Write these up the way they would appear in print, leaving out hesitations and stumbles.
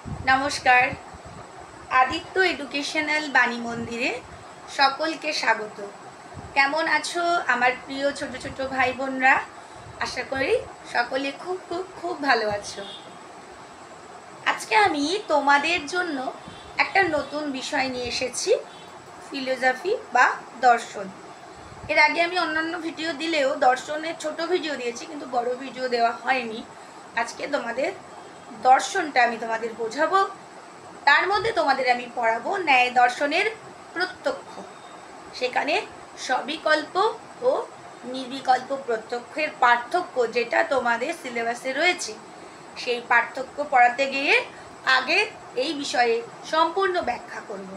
নমস্কার। আদিত্য এডুকেশনাল বাণী মন্দিরে সকলকে স্বাগত। কেমন আছো আমার প্রিয় ছোট ছোট ভাই বোনরা? আশা করি সকলে খুব খুব খুব ভালো আছো। আজকে আমি তোমাদের জন্য একটা নতুন বিষয় নিয়ে এসেছি, ফিলোসফি বা দর্শন। এর আগে আমি অন্যান্য ভিডিও দিলেও দর্শনের ছোট ভিডিও দিয়েছি, কিন্তু বড় ভিডিও দেওয়া হয়নি। আজকে তোমাদের দর্শনটা আমি তোমাদের বোঝাবো। তার মধ্যে তোমাদের আমি পড়াবো ন্যায় দর্শনের প্রত্যক্ষ। সেখানে সবিকল্প ও নির্বিকল্প প্রত্যক্ষের পার্থক্য যেটা তোমাদের সিলেবাসে রয়েছে, সেই পার্থক্য পড়াতে গিয়ে আগে এই বিষয়ে সম্পূর্ণ ব্যাখ্যা করব।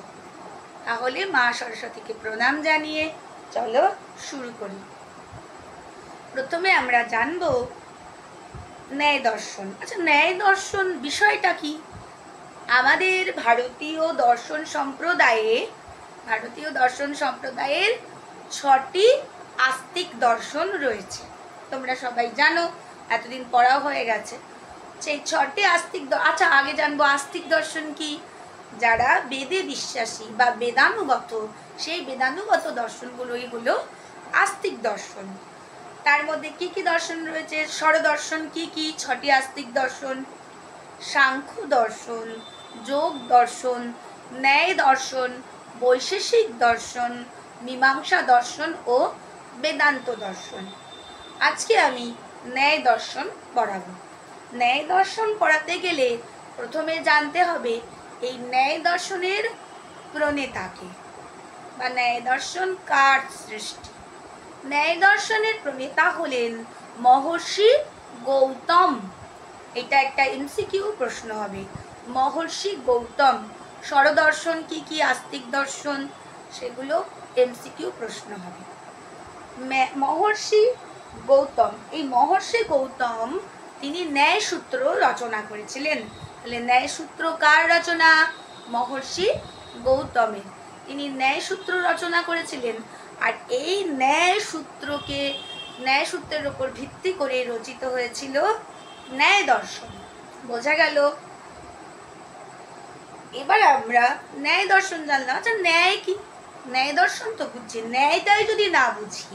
তাহলে মা সরস্বতীকে প্রণাম জানিয়ে চলো শুরু করি। প্রথমে আমরা জানবো ন্যায় দর্শন। আচ্ছা, ন্যায় দর্শন বিষয়টা কি? আমাদের ভারতীয় দর্শন সম্প্রদায়ের 6টি আস্তিক দর্শন রয়েছে। তোমরা সবাই জানো, এতদিন পড়াও হয়ে গেছে। সেই 6টি আচ্ছা, আগে জানবো আস্তিক দর্শন কি। যারা বেদে বিশ্বাসী বা বেদানুগত, সেই বেদানুগত দর্শনগুলোই হলো আস্তিক দর্শন। তার মধ্যে কি কি দর্শন রয়েছে? স্বরদর্শন কি কি? 6টি আস্তিক দর্শন: সাংখ্য দর্শন, যোগ দর্শন, ন্যায় দর্শন, বৈশেষিক দর্শন, মীমাংসা দর্শন ও বেদান্ত দর্শন। আজকে আমি ন্যায় দর্শন পড়াবো। ন্যায় দর্শন পড়াতে গেলে প্রথমে জানতে হবে এই ন্যায় দর্শনের প্রণেতাকে, বা ন্যায় দর্শন কার সৃষ্টি। ন্যায় দর্শনের প্রণেতা হলেন মহর্ষি গৌতম। এটা একটা এমসিকিউ প্রশ্ন হবে। মহর্ষি গৌতম। স্বরদর্শন কি কি? আস্তিক দর্শন, সেগুলো এমসিকিউ প্রশ্ন হবে। মহর্ষি গৌতম, এই মহর্ষি গৌতম তিনি ন্যায় সূত্র রচনা করেছিলেন। তাহলে ন্যায় সূত্র কার রচনা? মহর্ষি গৌতমের। তিনি ন্যায় সূত্র রচনা করেছিলেন। আর এই ন্যায় সূত্রের উপর ভিত্তি করে রচিত হয়েছিল ন্যায় দর্শন। বোঝা গেল? এবার আমরা ন্যায় দর্শন জানলাম। আচ্ছা, ন্যায় কি? ন্যায় দর্শন তো বুঝছি, ন্যায়টাই যদি না বুঝি,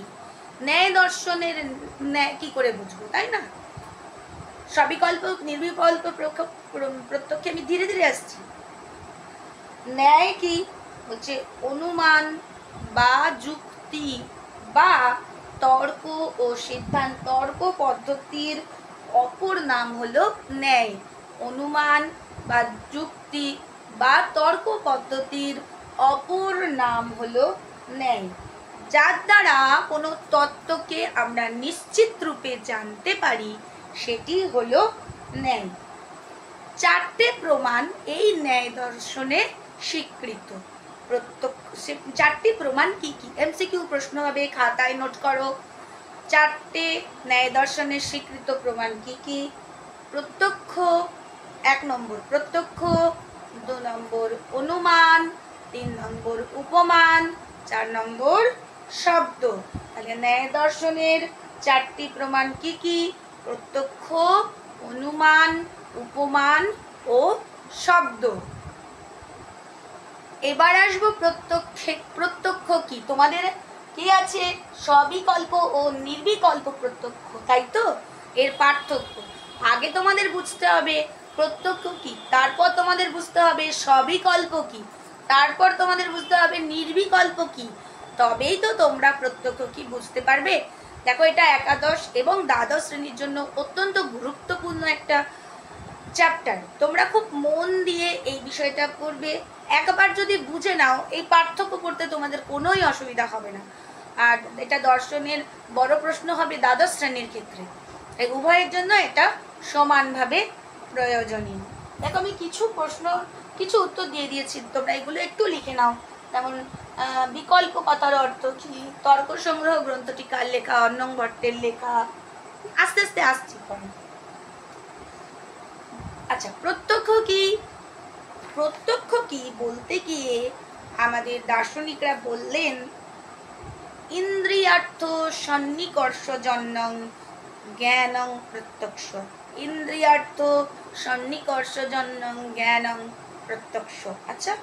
ন্যায় দর্শনের ন্যায় কি করে বুঝবো, তাই না? সবিকল্প নির্বিকল্প প্রত্যক্ষে আমি ধীরে ধীরে আসছি। ন্যায় কি? বলছে অনুমান বা যুক্তি বা তর্ক ও সিদ্ধান্ত। তর্ক পদ্ধতির অপর নাম হলো ন্যায়। অনুমান বা যুক্তি বা তর্ক পদ্ধতির অপর নাম হলো ন্যায়। যার দ্বারা কোনো তত্ত্বকে আমরা নিশ্চিত রূপে জানতে পারি, সেটি হলো ন্যায়। 4টে প্রমাণ এই ন্যায় দর্শনে স্বীকৃত। 4টি প্রমাণ কি কি? এমসিকিউ প্রশ্ন হবে, খাতায় নোট করো। 4টে ন্যায় দর্শনের স্বীকৃত প্রমাণ কি কি? প্রত্যক্ষ 1 নম্বর, প্রত্যক্ষ 2 নম্বর অনুমান, 3 নম্বর উপমান, 4 নম্বর শব্দ। তাহলে ন্যায় দর্শনের 4টি প্রমাণ কি কি? প্রত্যক্ষ, অনুমান, উপমান ও শব্দ। এবার আসবো প্রত্যক্ষ কি? তোমাদের কি আছে? সবিকল্প ও নির্বিকল্প প্রত্যক্ষ, তাই তো? এর পার্থক্য আগে তোমাদের বুঝতে হবে প্রত্যক্ষ কি, তারপর তোমাদের বুঝতে হবে সবিকল্প কি, তারপর তোমাদের বুঝতে হবে নির্বিকল্প কি। তবেই তো তোমরা প্রত্যক্ষ কি বুঝতে পারবে। দেখো, এটা একাদশ এবং দ্বাদশ শ্রেণীর জন্য অত্যন্ত গুরুত্বপূর্ণ একটা চ্যাপ্টার। তোমরা খুব মন দিয়ে এই বিষয়টা পড়বে। একবার যদি বুঝে নাও, এই পার্থক্য করতে তোমাদের কোনোই অসুবিধা হবে না। আর এটা দর্শনের বড় প্রশ্ন হবে দ্বাদশ শ্রেণীর ক্ষেত্রে। এই উভয়ের জন্য এটা সমানভাবে প্রয়োজনীয়। দেখো, আমি কিছু উত্তর দিয়ে দিয়েছি, তোমরা এগুলো একটু লিখে নাও। যেমন বিকল্প কথার অর্থ কি? তর্ক সংগ্রহ গ্রন্থটি কার লেখা? অন্নং ভট্টের লেখা। আস্তে আস্তে আসছি। আচ্ছা, প্রত্যক্ষ কি? প্রত্যক্ষ কি বলতে গিয়ে আমাদের দার্শনিকরা বললেন, ইন্দ্রিয়ার্থ সন্নিকর্ষজন্যং জ্ঞানং প্রত্যক্ষ। ইন্দ্রিয়ার্থ সন্নিকর্ষজন্যং জ্ঞানং প্রত্যক্ষ। আচ্ছা,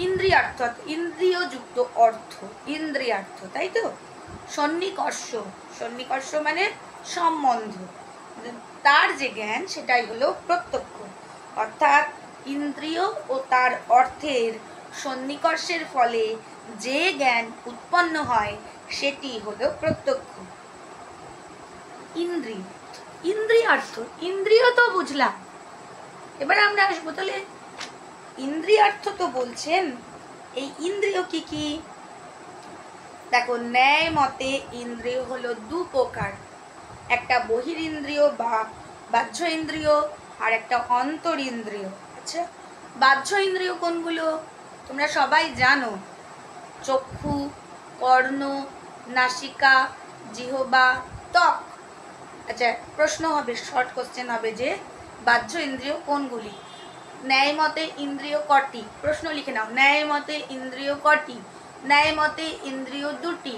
ইন্দ্রিয়ার্থ ইন্দ্রিয়যুক্ত অর্থ, ইন্দ্রিয়ার্থ, তাই তো। সন্নিকর্ষ, সন্নিকর্ষ মানে সম্বন্ধ, তার যে জ্ঞান সেটাই হলো প্রত্যক্ষ। অর্থাৎ ইন্দ্রিয় ও তার অর্থের সন্নিকর্ষের ফলে যে জ্ঞান উৎপন্ন হয় সেটি হলো প্রত্যক্ষ। ইন্দ্রিয়, ইন্দ্রিয়ার্থ, ইন্দ্রিয় তো বুঝলাম, এবার আমরা আসবো তাহলে ইন্দ্রিয়ার্থ তো বলছেন, এই ইন্দ্রিয় কি কি? দেখো, ন্যায় মতে ইন্দ্রিয় হলো দু প্রকার, একটা বহিরিন্দ্রিয় বা বাহ্য ইন্দ্রিয়, আর একটা অন্তর ইন্দ্রিয়। আচ্ছা, বাহ্য ইন্দ্রিয় কোনগুলো? তোমরা সবাই জানো, চক্ষু, কর্ণ, নাসিকা, জিহ্বা, ত্বক। আচ্ছা, প্রশ্ন হবে, শর্ট কোশ্চেন হবে যে বাহ্য ইন্দ্রিয় কোনগুলি? ন্যায় মতে ইন্দ্রিয় কটি? প্রশ্ন লিখে নাও, ন্যায় মতে ইন্দ্রিয় কটি? ন্যায় মতে ইন্দ্রিয় দুটি।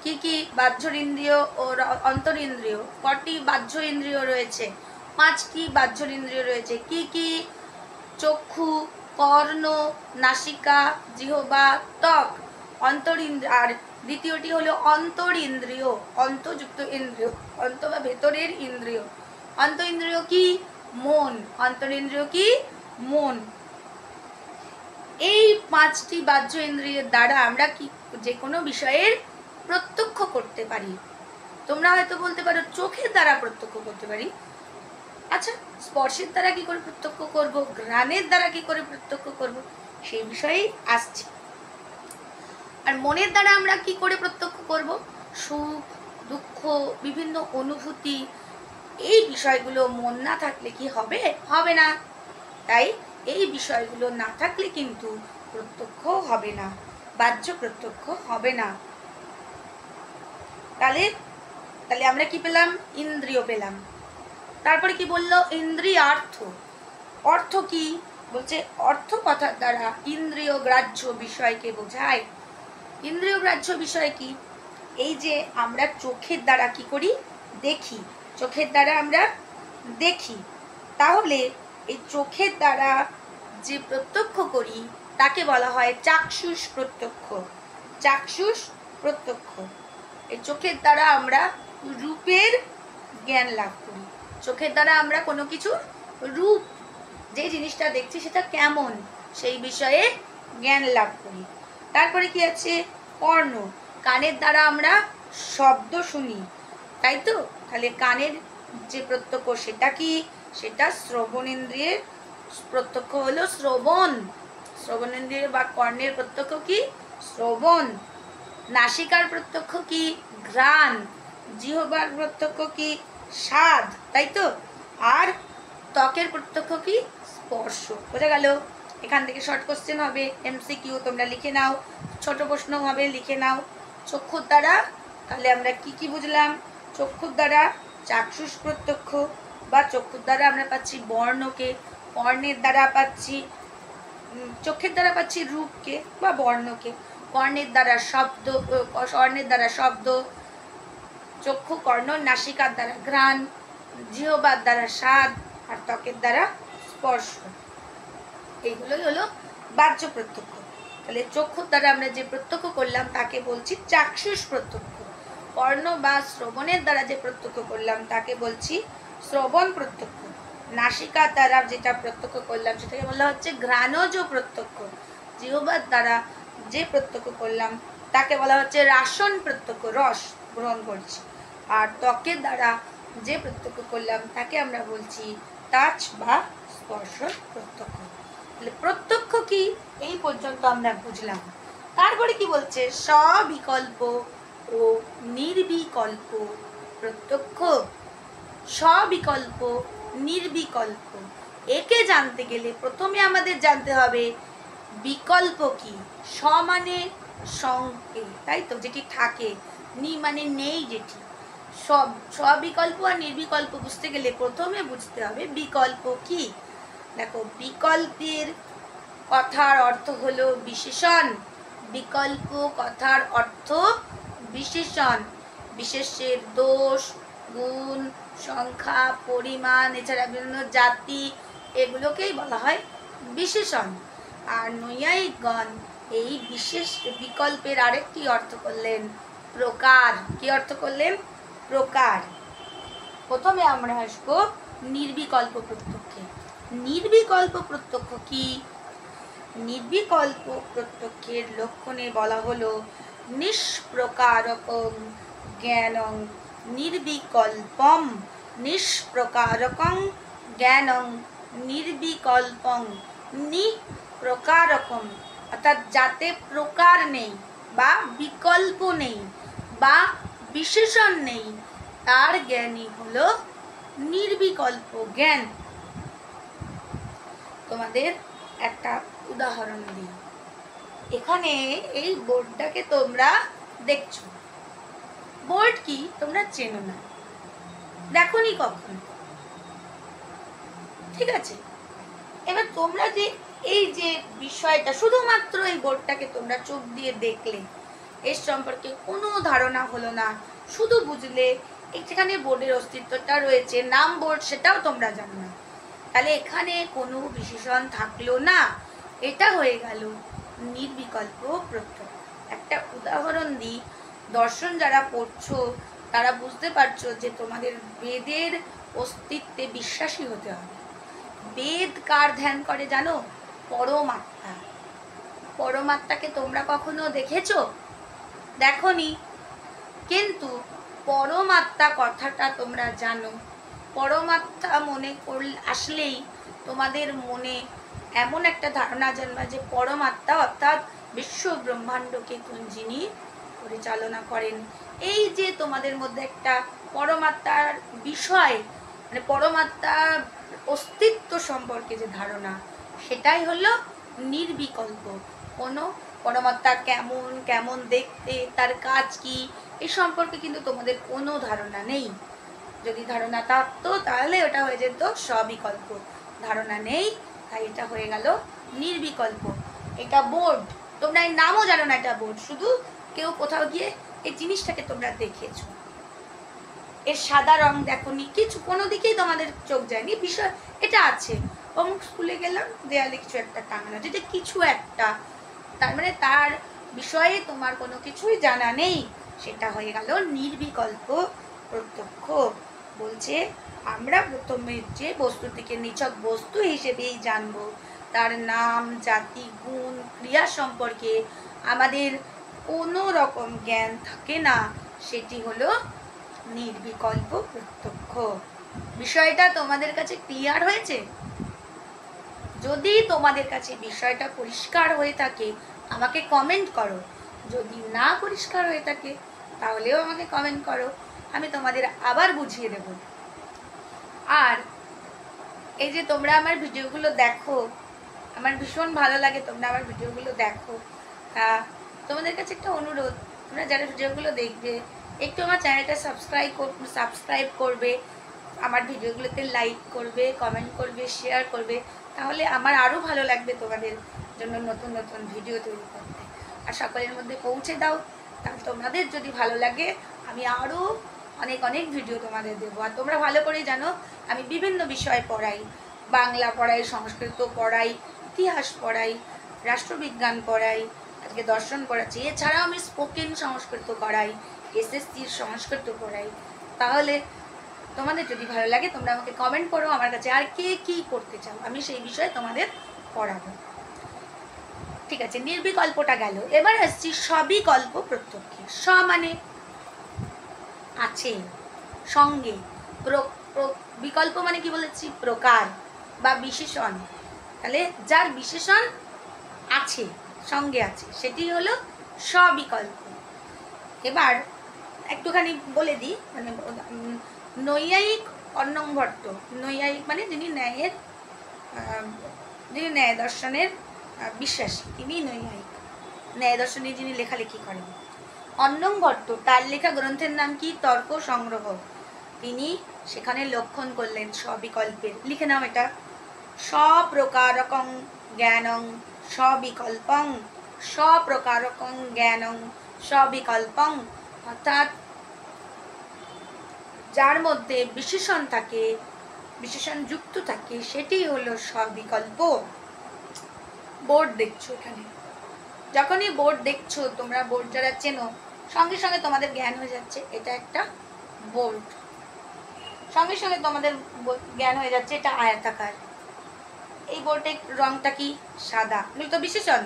কি কি? বাহ্য ইন্দ্রিয় ও অন্তর ইন্দ্রিয়। কটি বাহ্য ইন্দ্রিয় রয়েছে? 5টি বাহ্য ইন্দ্রিয় রয়েছে। কি কি? চক্ষু, কর্ণ, নাসিকা, জিহ্বা, ত্বক। অন্তর ইন্দ্রিয়। আর দ্বিতীয়টি হলো অন্তর ইন্দ্রিয়, অন্তযুক্ত ইন্দ্রিয়, অন্ত বা ভেতরের ইন্দ্রিয়। অন্ত ইন্দ্রিয় কি? মন। অন্তর ইন্দ্রিয় কি? মন। এই 5টি বাহ্য ইন্দ্রিয়ের দ্বারা আমরা কি যে কোনো বিষয়ের প্রত্যক্ষ করতে পারি। তোমরা হয়তো বলতে পারো চোখের দ্বারা প্রত্যক্ষ করতে পারি। আচ্ছা, স্পর্শের দ্বারা কি করে প্রত্যক্ষ করব? ঘ্রাণের দ্বারা কি করে প্রত্যক্ষ করব? সেই বিষয়েই আসছে। আর মনের দ্বারা আমরা কি করে প্রত্যক্ষ করব? সুখ, দুঃখ, বিভিন্ন অনুভূতি, এই বিষয়গুলো মন না থাকলে কি হবে? হবে না। তাই এই বিষয়গুলো না থাকলে কিন্তু প্রত্যক্ষ হবে না, বাহ্য প্রত্যক্ষ হবে না। তাহলে তাহলে আমরা কি পেলাম? ইন্দ্রিয় পেলাম। তারপরে কি বললো? ইন্দ্রিয়ার্থ। অর্থ কি? বলছে অর্থ কথার দ্বারা ইন্দ্রিয় গ্রাহ্য বিষয়কে বোঝায়। ইন্দ্রিয় গ্রাহ্য বিষয় কি? এই যে আমরা চোখের দ্বারা কি করি? দেখি। চোখের দ্বারা আমরা দেখি, তাহলে এই চোখের দ্বারা যে প্রত্যক্ষ করি তাকে বলা হয় চাক্ষুষ প্রত্যক্ষ। চাক্ষুষ প্রত্যক্ষ। এই চোখের দ্বারা আমরা রূপের জ্ঞান লাভ করি। চোখের দ্বারা আমরা কোনো কিছু রূপ, যে জিনিসটা দেখছি সেটা কেমন, সেই বিষয়ে জ্ঞান লাভ করি। তারপরে কি আছে? কর্ণ। কানের দ্বারা আমরা শব্দ শুনি, তাই তো। তাহলে কানের যে প্রত্যক্ষ সেটা কি? সেটা শ্রবণেন্দ্রিয়ের প্রত্যক্ষ হলো শ্রবণ। শ্রবণেন্দ্রিয় বা কর্ণের প্রত্যক্ষ কি? শ্রবণ। নাসিকার প্রত্যক্ষ কি? ঘ্রাণ। জিহ্বার প্রত্যক্ষ কি? স্বাদ, তাই তো। আর ত্বকের প্রত্যক্ষ কি? স্পর্শ। বোঝা গেল? এখান থেকে শর্ট কোশ্চেন হবে, MCQ, তোমরা লিখে নাও। ছোট প্রশ্ন হবে, লিখে নাও। চক্ষুর দ্বারা তাহলে আমরা কি কি বুঝলাম? চক্ষুর দ্বারা চাক্ষুষ প্রত্যক্ষ, বা চক্ষুর দ্বারা আমরা পাচ্ছি বর্ণকে। কর্ণের দ্বারা পাচ্ছি, চোখের দ্বারা পাচ্ছি রূপকে বা বর্ণকে। কর্ণের দ্বারা শব্দ, কর্ণের দ্বারা শব্দ, চক্ষু, কর্ণ, নাসিকার দ্বারা ঘ্রাণ, জিহ্বার দ্বারা স্বাদ, আর ত্বকের দ্বারা স্পর্শ। এইগুলোই হলো বাহ্য প্রত্যক্ষ। তাহলে চক্ষুর দ্বারা আমরা যে প্রত্যক্ষ করলাম তাকে বলছি চাক্ষুষ প্রত্যক্ষ। কর্ণ বা শ্রবণের দ্বারা যে প্রত্যক্ষ করলাম তাকে বলছি শ্রবণ প্রত্যক্ষ। নাসিকার দ্বারা যেটা প্রত্যক্ষ করলাম সেটাকে বলা হচ্ছে ঘ্রাণজ প্রত্যক্ষ। জিহ্বার দ্বারা যে প্রত্যক্ষ করলাম তাকে বলা হচ্ছে রাসন প্রত্যক্ষ, রস গ্রহণ করছি। আর ত্বকের দ্বারা যে প্রত্যক্ষ করলাম তাকে আমরা বলছি টাচ বা স্পর্শ প্রত্যক্ষ। তাহলে প্রত্যক্ষ কি? এই পর্যন্ত আমরা বুঝলাম। তারপরে কি বলছে? সবিকল্প ও নির্বিকল্প প্রত্যক্ষ। সবিকল্প, নির্বিকল্প, একে জানতে গেলে প্রথমে আমাদের জানতে হবে বিকল্প কি। স মানে সঙ্গে, তাই তো, যেটি থাকে। নি মানে নেই, যেটি। সবিকল্প আর নির্বিকল্প বুঝতে গেলে প্রথমে বুঝতে হবে বিকল্প কি। দেখো, বিকল্পের কথার অর্থ হলো বিশেষণ। বিকল্প কথার অর্থ বিশেষণ। বিশেষের দোষ, গুণ, সংখ্যা, পরিমাণ, এছাড়া বিভিন্ন জাতি, এগুলোকেই বলা হয় বিশেষণ। আর নৈয়ায়িকগণ এই বিশেষ বিকল্পের আরেকটি অর্থ করলেন প্রকার। কি অর্থ করলেন? প্রকার। প্রথমে আমরা আসবো নির্বিকল্প প্রত্যক্ষে। নির্বিকল্প প্রত্যক্ষ কি? নির্বিকল্প প্রত্যক্ষের লক্ষণে বলা হলো নিষ্প্রকারকং জ্ঞানং নির্বিকল্পম। নিষ্প্রকারকং জ্ঞানং নির্বিকল্পং। নিপ্রকারকম অর্থাৎ যাতে প্রকার নেই বা বিকল্প নেই বা বিশেষণ নেই, তার জ্ঞানই হলো নির্বিকল্প জ্ঞান। তোমাদের একটা উদাহরণ দিই। এখানে এই বোর্ডটাকে তোমরা দেখছো, বোর্ড কি তোমরা চেনো না, দেখোনি কখনো, ঠিক আছে? এবার তোমরা যে এই যে বিষয়টা, শুধুমাত্র এই বোর্ডটাকে তোমরা চোখ দিয়ে দেখলে, এর সম্পর্কে কোনো ধারণা হলো না, শুধু বুঝলে এখানে বোর্ডের অস্তিত্বটা রয়েছে, নাম বোর্ড, সেটাও তোমরা জানো না, তাহলে এখানে কোনো বিশেষণ থাকলো না। এটা হয়ে গেল নির্বিকল্প প্রত্যক্ষ। একটা উদাহরণ দিই, দর্শন যারা পড়ছো তারা বুঝতে পারছো যে তোমাদের বেদের অস্তিত্বে বিশ্বাসী হতে হবে। বেদ কার ধ্যান করে জানো? পরমাত্মা। পরমাত্মাকে তোমরা কখনো দেখেছো? দেখোনি, কিন্তু পরমাত্মা কথাটা তোমরা জানো। পরমাত্মা মনে আসলেই তোমাদের মনে এমন একটা ধারণা জন্মা যে পরমাত্মা অর্থাৎ বিশ্ব ব্রহ্মাণ্ডকে যিনি পরিচালনা করেন, এই যে তোমাদের মধ্যে একটা পরমাত্মার বিষয়, মানে পরমাত্মার অস্তিত্ব সম্পর্কে যে ধারণা, সেটাই হলো নির্বিকল্প। কোনো পরমাত্মা কেমন, কেমন দেখতে, তার কাজ কি, এই সম্পর্কে কিন্তু তোমাদের কোনো ধারণা নেই। যদি ধারণা থাকতো তাহলে ওটা হয়ে যেত সবিকল্প। ধারণা নেই, তাই এটা হয়ে গেল নির্বিকল্প। এটা বোর্ড, তোমরা এর নামও জানো না, এটা বোর্ড, শুধু কেউ কোথাও গিয়ে এই জিনিসটাকে তোমরা দেখেছো। এর সাদা রং দেখোনি, কিছু কোনো দিকেই তোমাদের চোখ যায়নি, বিষয় এটা আছে, অমুক স্কুলে গেলাম, দেয়ালে কিছু একটা টাঙানো, যেটা কিছু একটা, তার মানে তার বিষয়ে তোমার কোনো কিছুই জানা নেই, সেটা হয়ে গেল নির্বিকল্প প্রত্যক্ষ। বলছে আমরা প্রথমে যে বস্তুটিকে নিছক বস্তু হিসেবেই জানবো, তার নাম, জাতি, গুণ, ক্রিয়া সম্পর্কে আমাদের কোনো রকম জ্ঞান থাকে না, সেটি হলো নির্বিকল্প প্রত্যক্ষ। বিষয়টা তোমাদের কাছে ক্লিয়ার হয়েছে? যদি তোমাদের কাছে বিষয়টা পরিষ্কার হয়ে থাকে আমাকে কমেন্ট করো, যদি না পরিষ্কার হয়ে থাকে তাহলেও আমাকে কমেন্ট করো, আমি তোমাদের আবার বুঝিয়ে দেব। আর এই যে তোমরা আমার ভিডিওগুলো দেখো, আমার ভীষণ ভালো লাগে তোমরা আমার ভিডিওগুলো দেখো। তোমাদের কাছে একটা অনুরোধ, তোমরা যারা ভিডিওগুলো দেখবে একটু আমার চ্যানেলটা সাবস্ক্রাইব করবে, আমার ভিডিওগুলোতে লাইক করবে, কমেন্ট করবে, শেয়ার করবে, তাহলে আমার আরও ভালো লাগবে তোমাদের জন্য নতুন নতুন ভিডিও তৈরি করতে। আর সকলের মধ্যে পৌঁছে দাও, তাহলে তোমাদের যদি ভালো লাগে আমি আরও অনেক অনেক ভিডিও তোমাদের দেবো। আর তোমরা ভালো করেই জানো আমি বিভিন্ন বিষয় পড়াই, বাংলা পড়াই, সংস্কৃত পড়াই, ইতিহাস পড়াই, রাষ্ট্রবিজ্ঞান পড়াই, আজকে দর্শন পড়াচ্ছি, এছাড়াও আমি স্পোকেন সংস্কৃত করাই, এসএসসির সংস্কৃত পড়াই। তাহলে তোমাদের যদি ভালো লাগে তোমরা আমাকে কমেন্ট করো আমার কাছে আর কে কী করতে চাও, আমি সেই বিষয়ে তোমাদের পড়াবো। ঠিক আছে, নির্বিকল্পটা গেল, এবার আসছি সবিকল্প প্রত্যক্ষে। স মানে আছে, সঙ্গে, বিকল্প মানে কি বলেছি? প্রকার বা বিশেষণ। তাহলে যার বিশেষণ আছে, সঙ্গে আছে, সেটি হলো সবিকল্প। এবার একটুখানি বলে দিই, মানে নৈয়ায়িক অন্নং ভট্ট, নৈয়ায়িক মানে যিনি ন্যায় দর্শনের বিশ্বাসী, তিনি নৈয়ায়িক, ন্যায় দর্শনে যিনি লেখালেখি করেন। অন্নং ভট্ট, তার লেখা গ্রন্থের নাম কি? তর্ক সংগ্রহ। তিনি সেখানে লক্ষণ করলেন সবিকল্পের, লিখে নাও এটা, স্বপ্রকারকং জ্ঞানং সবিকল্পং, স্বপ্রকারকং জ্ঞানং সবিকল্পং, অর্থাৎ যার মধ্যে বিশেষণ থাকে, বিশেষণ যুক্ত থাকে, সেটি হলো সবিকল্প। বোর্ড দেখছো এখানে, যখনই বোর্ড দেখছো, তোমরা বোর্ড যারা চেনো, সঙ্গে সঙ্গে তোমাদের জ্ঞান হয়ে যাচ্ছে এটা একটা বোর্ড, সঙ্গে সঙ্গে তোমাদের জ্ঞান হয়ে যাচ্ছে এটা আয়তাকার। এই বোর্ডের রংটা কি? সাদা। এগুলো তো বিশেষণ,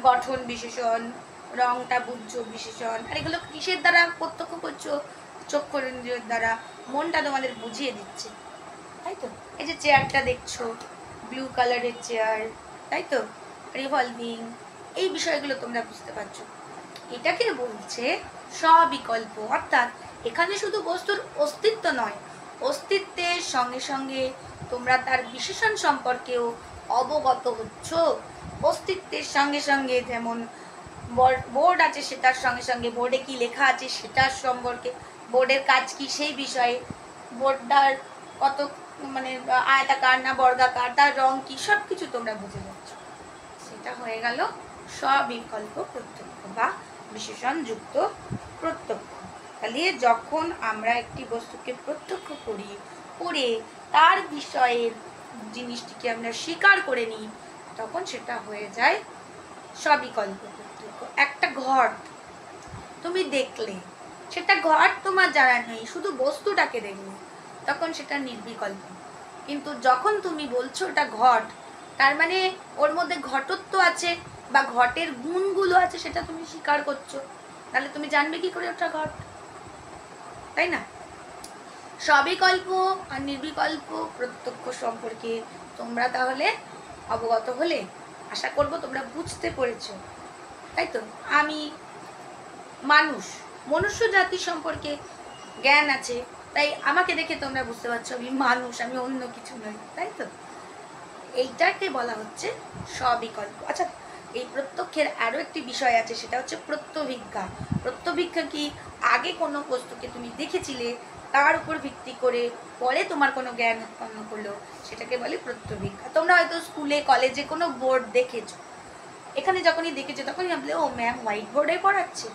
গঠন বিশেষণ, রংটা বুঝছো বিশেষণ। আর এগুলো কিসের দ্বারা প্রত্যক্ষ করছো? চক্ষুরেন্দ্রিয়ের দ্বারা। মনটা তোমাদের বুঝিয়ে দিচ্ছে, তাই তো? এই যে চেয়ারটা দেখছো, ব্লু কালারের চেয়ার, তাই তো? রিভলভিং, এই বিষয়গুলো তোমরা বুঝতে পারছো। এটাকে বলছে সবিকল্প। অর্থাৎ এখানে শুধু বস্তুর অস্তিত্ব নয়, অস্তিত্বের সঙ্গে সঙ্গে তোমরা তার বিশেষণ সম্পর্কেও অবগত হচ্ছ। অস্তিত্বের সঙ্গে সঙ্গে যেমন বোর্ড আছে, সেটার সঙ্গে সঙ্গে বোর্ডে কি লেখা আছে সেটার সম্পর্কে, বোর্ডের কাজ কি সেই বিষয়ে, বোর্ডটার কত মানে আয়তাকার না বর্গাকার, তার রং কি, সব কিছু তোমরা বুঝে যাচ্ছ। সেটা হয়ে গেল সবিকল্প প্রত্যক্ষ বা বিশেষণ যুক্ত প্রত্যক্ষ। তাহলে যখন আমরা একটি বস্তুকে প্রত্যক্ষ করি, করে তার বিষয়ের জিনিসটিকে আমরা স্বীকার করে নিই, তখন সেটা হয়ে যায় সবিকল্প প্রত্যক্ষ। একটা ঘর তুমি দেখলে, সেটা ঘর তোমার জানা নেই, শুধু বস্তুটাকে দেখলে, তখন সেটা নির্বিকল্প। কিন্তু যখন তুমি বলছো ওটা ঘট, তার মানে ওর মধ্যে ঘটত্ব আছে বা ঘটের গুণগুলো আছে, সেটা তুমি স্বীকার করছো, তাহলে তুমি জানবে কি করে ওটা ঘট, তাই না? সবিকল্প আর নির্বিকল্প প্রত্যক্ষ সম্পর্কে তোমরা তাহলে অবগত হলে, আশা করব তোমরা বুঝতে পেরেছো, তাই তো? আমি মানুষ, মনুষ্য জাতি সম্পর্কে জ্ঞান আছে, তাই আমাকে দেখে তোমরা বুঝতে পারছো আমি মানুষ, আমি অন্য কিছু নই, তাই তো? এইটাকে বলা হচ্ছে সবিকল্প। আচ্ছা, এই প্রত্যক্ষের আরও একটি বিষয় আছে, সেটা হচ্ছে প্রত্যভিজ্ঞা। প্রত্যভিজ্ঞা কি? আগে কোনো বস্তুকে তুমি দেখেছিলে, তার উপর ভিত্তি করে পরে তোমার কোনো জ্ঞান উৎপন্ন করলো, সেটাকে বলে প্রত্যভিজ্ঞা। তোমরা হয়তো স্কুলে কলেজে কোনো বোর্ড দেখেছো, এখানে যখনই দেখেছো তখনই ভাবলে ও ম্যাম হোয়াইট বোর্ডে পড়াচ্ছে।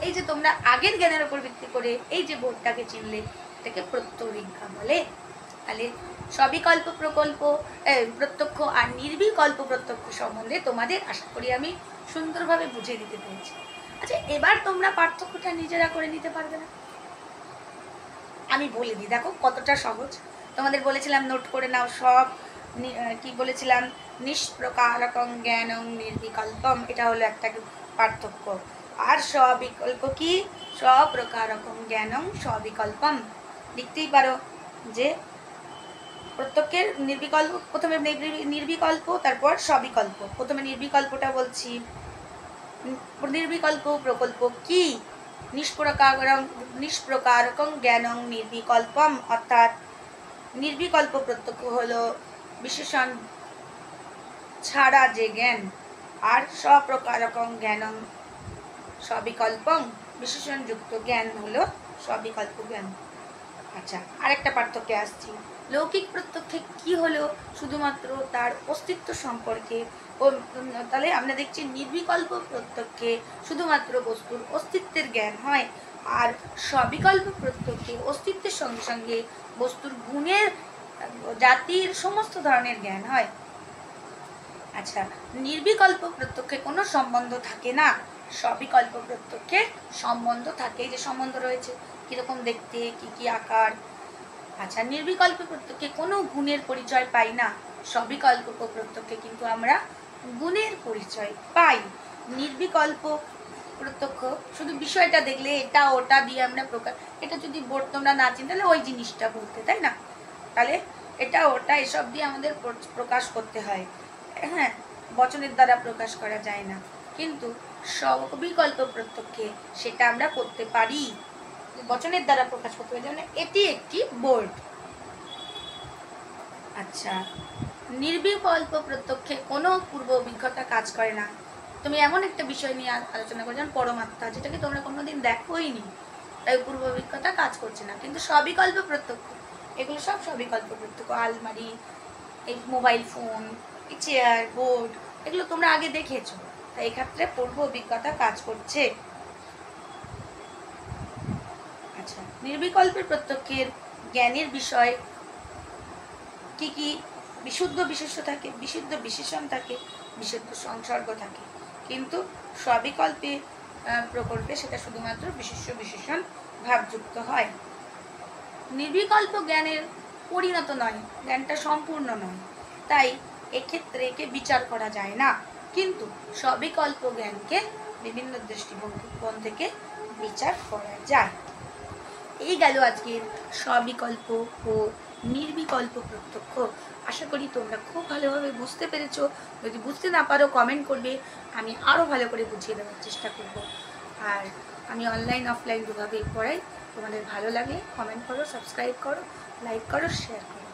এই যে তোমরা আগের জ্ঞানের উপর ভিত্তি করে এই যে বোর্ডটাকে চিনলে, এটাকে প্রত্যভিজ্ঞা বলে। তাহলে সবিকল্প প্রত্যক্ষ আর নির্বিকল্প প্রত্যক্ষ সম্বন্ধে তোমাদের আশা করি আমি সুন্দরভাবে বুঝিয়ে দিতে পেরেছি। আচ্ছা, এবার তোমরা পার্থক্যটা নিজেরা করে নিতে পারবে না? আমি বলে দিই, দেখো কতটা সহজ। তোমাদের বলেছিলাম নোট করে নাও সব। কি বলেছিলাম? নিষ্প্রকারকং জ্ঞানং নির্বিকল্পম, এটা হলো একটা পার্থক্য। আর সবিকল্প কি? স্বপ্রকারকং জ্ঞানং সবিকল্পম। লিখতেই পারো যে প্রত্যক্ষের নির্বিকল্প, প্রথমে নির্বিকল্প, তারপর সবিকল্প। প্রথমে নির্বিকল্পটা বলছি। নির্বিকল্প প্রকল্প কি? নিষ্প্রকারকং জ্ঞানং নির্বিকল্পম, অর্থাৎ নির্বিকল্প প্রত্যক্ষ হলো বিশেষণ ছাড়া যে জ্ঞান, আর স্বপ্রকারকং জ্ঞানং সবিকল্পং, বিশেষণ যুক্ত জ্ঞান হলো সবিকল্প জ্ঞান। আচ্ছা, আরেকটা পার্থক্যে আসছি। লৌকিক প্রত্যক্ষে কি হলো? শুধুমাত্র তার অস্তিত্ব সম্পর্কে। তাহলে আমরা দেখছি নির্বিকল্প প্রত্যক্ষে শুধুমাত্র বস্তুর অস্তিত্বের জ্ঞান হয়, আর সবিকল্প প্রত্যক্ষে অস্তিত্বের সঙ্গে সঙ্গে বস্তুর গুণের, জাতির সমস্ত ধরনের জ্ঞান হয়। আচ্ছা, নির্বিকল্প প্রত্যক্ষে কোনো সম্বন্ধ থাকে না, সবিকল্প প্রত্যক্ষে সম্বন্ধ থাকে। যে সম্বন্ধ রয়েছে, কীরকম দেখতে, কি কি আকার। আচ্ছা, নির্বিকল্প প্রত্যক্ষে কোনো গুণের পরিচয় পাই না, সবিকল্প প্রত্যক্ষে কিন্তু আমরা গুণের পরিচয় পাই। নির্বিকল্প প্রত্যক্ষ শুধু বিষয়টা দেখলে এটা ওটা দিয়ে আমরা প্রকাশ, এটা যদি বোর্ড তোমরা না চিন তাহলে ওই জিনিসটা বলতে, তাই না? তাহলে এটা ওটা এসব দিয়ে আমাদের প্রকাশ করতে হয়, হ্যাঁ, বচনের দ্বারা প্রকাশ করা যায় না। কিন্তু সবিকল্প প্রত্যক্ষে সেটা আমরা করতে পারি, বচনের দ্বারা প্রকাশ করতে পারি। যেমন এটি একটি বোর্ড। আচ্ছা, নির্বিকল্প প্রত্যক্ষে কোনো পূর্ব অভিজ্ঞতা কাজ করে না। তুমি এমন একটা বিষয় নিয়ে আলোচনা করো, যেমন পরমাত্মা, যেটাকে তোমরা কোনোদিন দেখোই নি, তাই পূর্ব অভিজ্ঞতা কাজ করছে না। কিন্তু সবিকল্প প্রত্যক্ষ, এগুলো সব সবিকল্প প্রত্যক্ষ। আলমারি, এই মোবাইল ফোন, এই চেয়ার, বোর্ড, এগুলো তোমরা আগে দেখেছো, তাই এক্ষেত্রে পূর্ব অভিজ্ঞতা কাজ করছে। আচ্ছা, নির্বিকল্পের প্রত্যক্ষের জ্ঞানের বিষয় কি কি? বিশুদ্ধ বিশেষ্য থাকে, বিশুদ্ধ বিশেষণ থাকে, বিশুদ্ধ সংসর্গ থাকে, কিন্তু সবিকল্পে প্রকল্পে সেটা শুধুমাত্র বিশেষ্য বিশেষণ ভাবযুক্ত হয়। নির্বিকল্প জ্ঞানের পরিণত নয়, জ্ঞানটা সম্পূর্ণ নয়, তাই এক্ষেত্রে একে বিচার করা যায় না, কিন্তু সবিকল্প জ্ঞানকে বিভিন্ন দৃষ্টিভঙ্গি থেকে বিচার করা যায়। এই গেল আজকের সবিকল্প ও নির্বিকল্প প্রত্যক্ষ। আশা করি তোমরা খুব ভালোভাবে বুঝতে পেরেছো। যদি বুঝতে না পারো কমেন্ট করবে, আমি আরও ভালো করে বুঝিয়ে দেওয়ার চেষ্টা করব। আর আমি অনলাইন অফলাইন দুভাবেই পড়াই। তোমাদের ভালো লাগলে কমেন্ট করো, সাবস্ক্রাইব করো, লাইক করো, শেয়ার করো।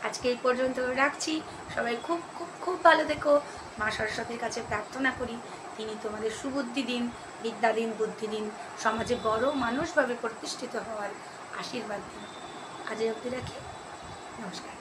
আজকে এই পর্যন্ত রাখছি। সবাই খুব খুব খুব ভালো থেকো। মা সরস্বতীর কাছে প্রার্থনা করি তিনি তোমাদের সুবুদ্ধি দিন, বিদ্যা দিন, বুদ্ধি দিন, সমাজে বড় মানুষভাবে প্রতিষ্ঠিত হওয়ার আশীর্বাদ দিন। আজ অবধি রাখি। নমস্কার।